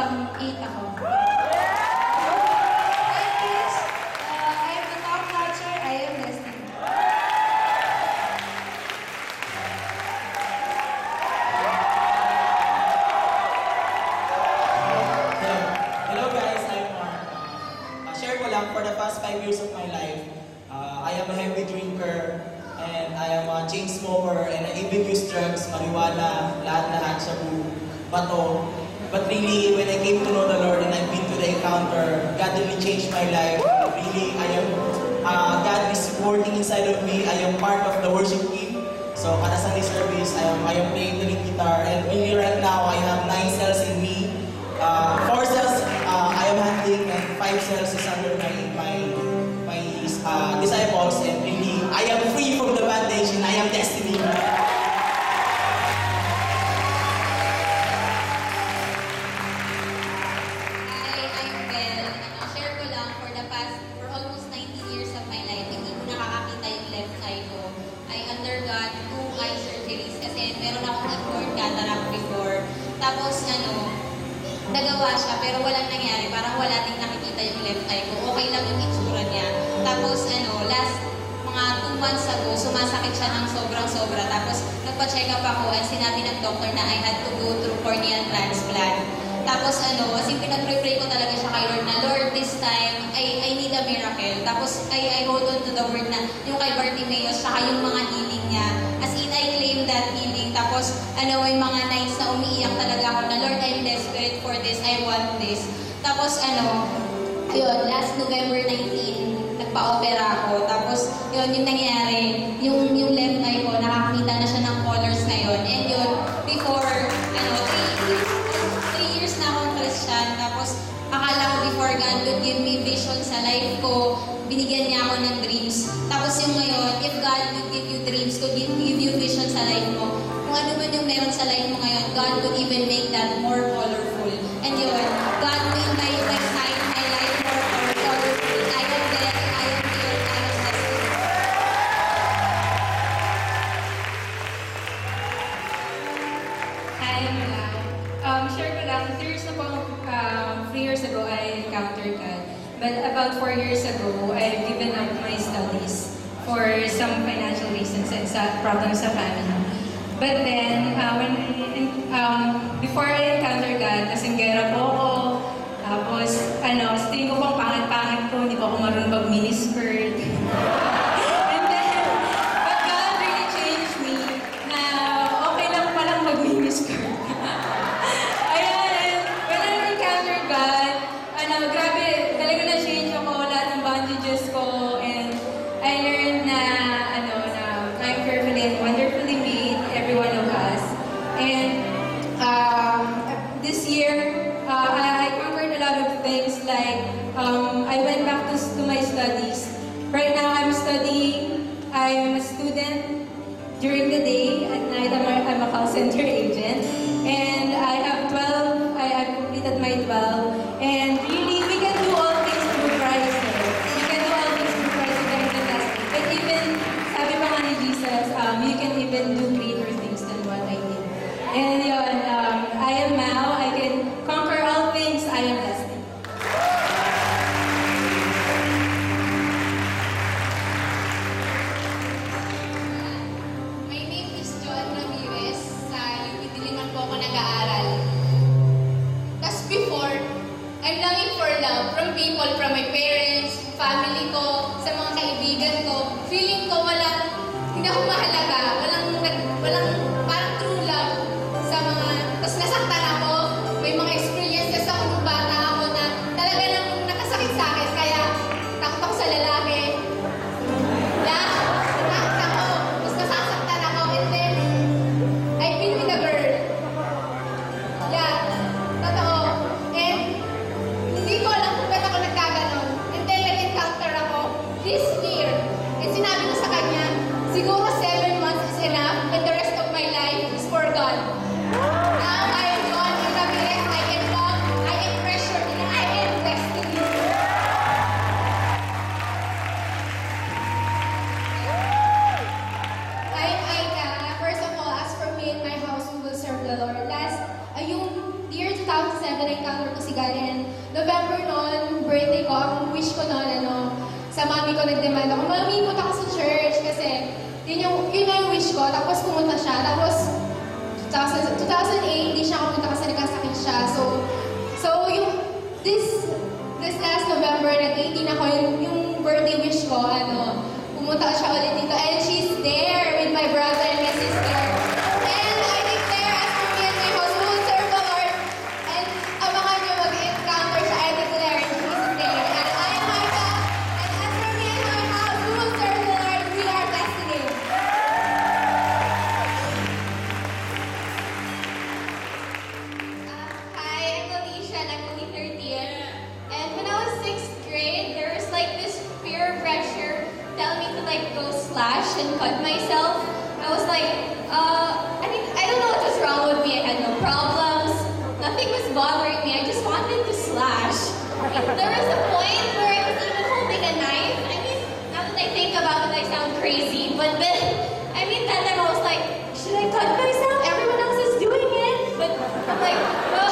8 ako. And yes, I am the top notcher, I am Destiny. Hello guys, I'm Mark. Share ko lang, for the past 5 years of my life, I am a heavy drinker, and I am a chain smoker, and I even use drugs, marijuana, lahat-lahat, shabu, bato. But really, when I came to know the Lord and I've been to the encounter, God really changed my life. Really, God is working inside of me. I am part of the worship team. So, kada Sunday service, I am playing the lead guitar, and really right now, I have 9 cells in me. 4 cells I am handling, and 5 cells is under my disciples, and really I am free from the bandage and I am Destiny. I'm Belle. Share ko lang, for almost 19 years of my life, hindi ko nakakakita yung left eye ko. I undergone 2 eye surgeries kasi meron akong inborn cataract before. Tapos nagawa siya pero walang nangyari. Parang wala ding nakikita yung left eye ko. Okay lang yung itsura niya. Tapos last mga 2 months ago, sumasakit siya ng sobrang-sobra. Tapos nagpa-check up ako at sinabi ng doctor na I had to go through corneal transplant. Tapos as in pinag-pray ko talaga siya kay Lord na, Lord, this time, I need a miracle. Tapos I hold on to the word na yung kay Bartimaeus, saka yung mga healing niya. As in, I claim that healing. Tapos may mga nights na umiiyak talaga ako na, Lord, I'm desperate for this, I want this. Tapos ayun, last November 19, nagpa-opera ako. Tapos yun, yung nangyari, yung left eye ko, nakakita na siya ng colors ngayon. And yun, before, 3 years na akong Christian. Tapos, akala ko before God would give me vision sa life ko, binigyan niya ako ng dreams. Tapos yung ngayon, if God would give you dreams, could give you vision sa life mo, kung ano man yung meron sa life mo ngayon, God could even make that more colorful. And yun, God made my life more colorful. I am there, I am here, I am Destiny. Hi, share ko lang, 3 years ago, I encountered God. But about 4 years ago, I've given up my studies for some financial reasons and problems sa family. But then, before I encountered God, nasinggera po ako. Tapos, sa tingin ko pang pangit-pangit ko, hindi pa ako marunong mag-miniskirt. And then, but God really changed me na okay lang palang mag-miniskirt. Grabe, talaga na-change ako lahat ng bandages ko, and I learned na I'm carefully and wonderfully made, every one of us. And this year, I conquered a lot of things, like I went back to my studies. Right now, I'm studying. I'm a student during the day. At night, I'm a call center agent. And I have 12, I completed my 12. And really, we can do all things through Christ. We can do all things through Christ who strengthens us. But even, sabi pa nga ni Jesus, you can even do greater things than what I did. And yun, I am now, I can conquer all things, I am Destiny. My name is Joan Ramirez. Sa UP Diliman po ako nag-aaral. Tapos before, I'm longing for love from people, from my parents, family ko, sa mga kaibigan ko. Feeling ko hindi ako mahalaga. Walang parang true love sa mga, tapos nasaktan ako. May mga experiences ako nung bata ako na talaga nang nakasakit sa akin. Kaya takot ako sa lalaki. Nakakit ako. Tapos nasasaktan ako. And then, I've been with a girl. Totoo. And hindi ko alam kung ba't ako nagkaganito. and then encounter ko si God. And November noon, birthday ko, ang wish ko noon, sa mami ko nag-demand ako, Mami, punta ka sa church kasi yun yung wish ko. Tapos pumunta siya. Tapos 2008, hindi siya kapunta kasi nagkasakit siya. So this last November, nag-18 ako, yung birthday wish ko, pumunta siya ulit dito. And she's there with my brother and my sister. And I declare, as for me and my house, we will serve the Lord. And abangan niyo mag-encounter siya. I declare in Jesus' name. And I am Micah. And as for me and my house, we will serve the Lord. We are destiny. Hi, I'm Alicia and I'm only 13. And when I was 6th grade, there was like this peer pressure telling me to like go slash and cut myself. I was like, I don't know what was wrong with me. I had no problems. Nothing was bothering me. I just wanted to slash. There was a point where I was even holding a knife. I mean, now that I think about it, I sound crazy. But then, that time I was like, should I cut myself? Everyone else is doing it. But I'm like, but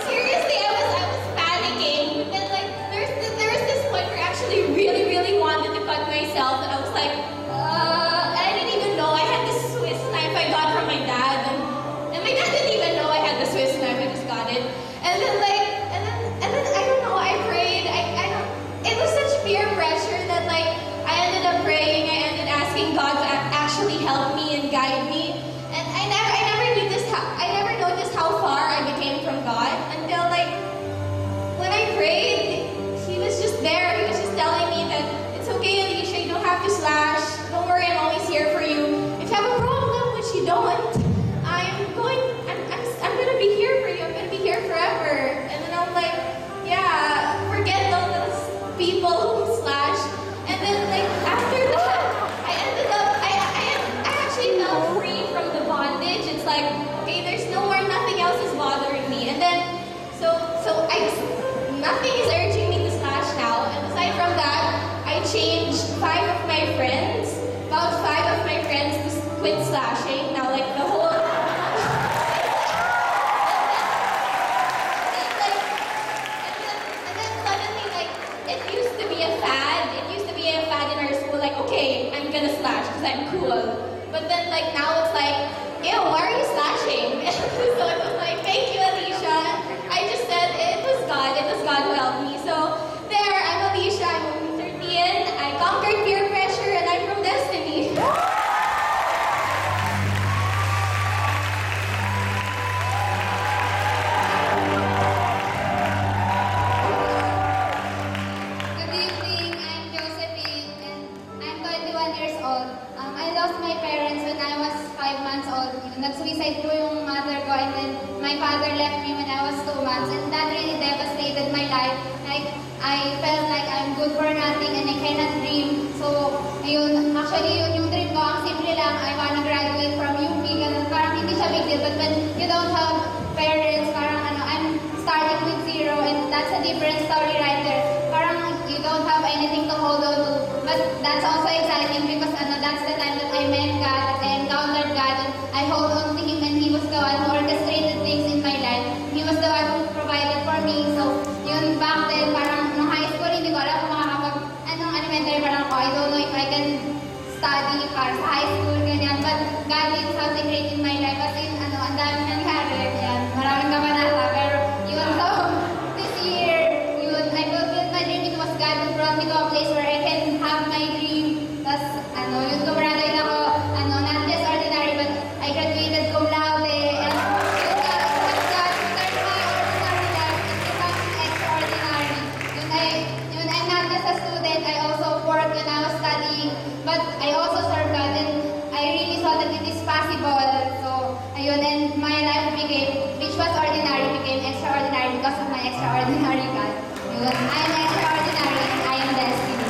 seriously, I was panicking. But then like, there was this point where I actually really, really wanted to cut myself. And I was like, I didn't even know I had this Swiss knife I got from my dad. And my dad didn't even know I had the Swiss knife. I just got it. And then I don't know, I prayed. It was such peer pressure that like, I ended up praying. I ended asking God to actually help me and guide me. And I never noticed how far I became from God until like, when I prayed, He was just there. He was just telling me that it's okay, Alicia, you don't have to slash. Don't worry, I'm always here for you. If you have a problem, which you don't, I'm gonna be here for you. I'm gonna be here forever. And then I'm like, yeah, forget those people who slash. And then like after that, I actually felt free from the bondage. It's like, okay, there's nothing else is bothering me. And then nothing is urging me to slash now. And aside from that, I changed about 5 of my friends to quit slashing. Now like the whole and then suddenly like it used to be a fad. It used to be a fad in our school, like, okay, I'm gonna slash because I'm cool. But then like now it's like, ew, why are you slashing? So it was like, thank you, Alicia. I just said it was God who helped me. So there, I'm Alicia, I'm only 13. I conquered peer pressure and I'm from Destiny. Good evening, I'm Josephine and I'm 21 years old. I lost my parents when I was 5 months old. Nag-suicide po yung mother ko and then my father left me when I was 2 months and that really devastated my life. Like, I felt like I'm good for nothing and I cannot dream. So, yun, actually yung dream ko, ang simple lang, I wanna graduate from UP. Ganun, parang hindi siya big deal. But when you don't have parents, parang I'm starting with zero and that's a different story right there. Parang you don't have anything to hold on to. But that's also exciting because that's the time that I met God, I encountered God, and I hold on to Him and He was the one who orchestrated things in my life. He was the one who provided for me. So, yun, back then, parang nung high school, hindi ko alam kung elementary parang ako, I don't know if I can study para sa high school, ganyan. But God did something great in my life. As in, ang dami nangyari, yan. Maraming kabanata. Pero, yun, so, this year, yun, I fulfilled my dream. It was God who brought me to a place where I can have my dream. Tapos, yun, kumaraday ako, not just ordinary, but I graduated cum laude. And, yun, God turned my ordinary life into something extraordinary. Yun, I'm not just a student, I also worked when I was studying, but I also served God, and I really saw that it is possible. So, ayun, and my life became, which was ordinary, became extraordinary because of my extraordinary God. Yun, I am extraordinary and I am destiny.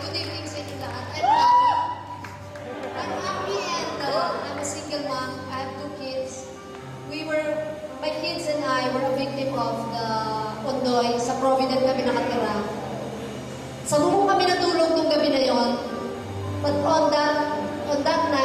Good evening sa inyo lahat. I'm happy and I'm a single mom. I have 2 kids. My kids and I were a victim of the Ondoy. Sa Provident kami nakatira. Sa bubong kami natulog nung gabi na yon. But on that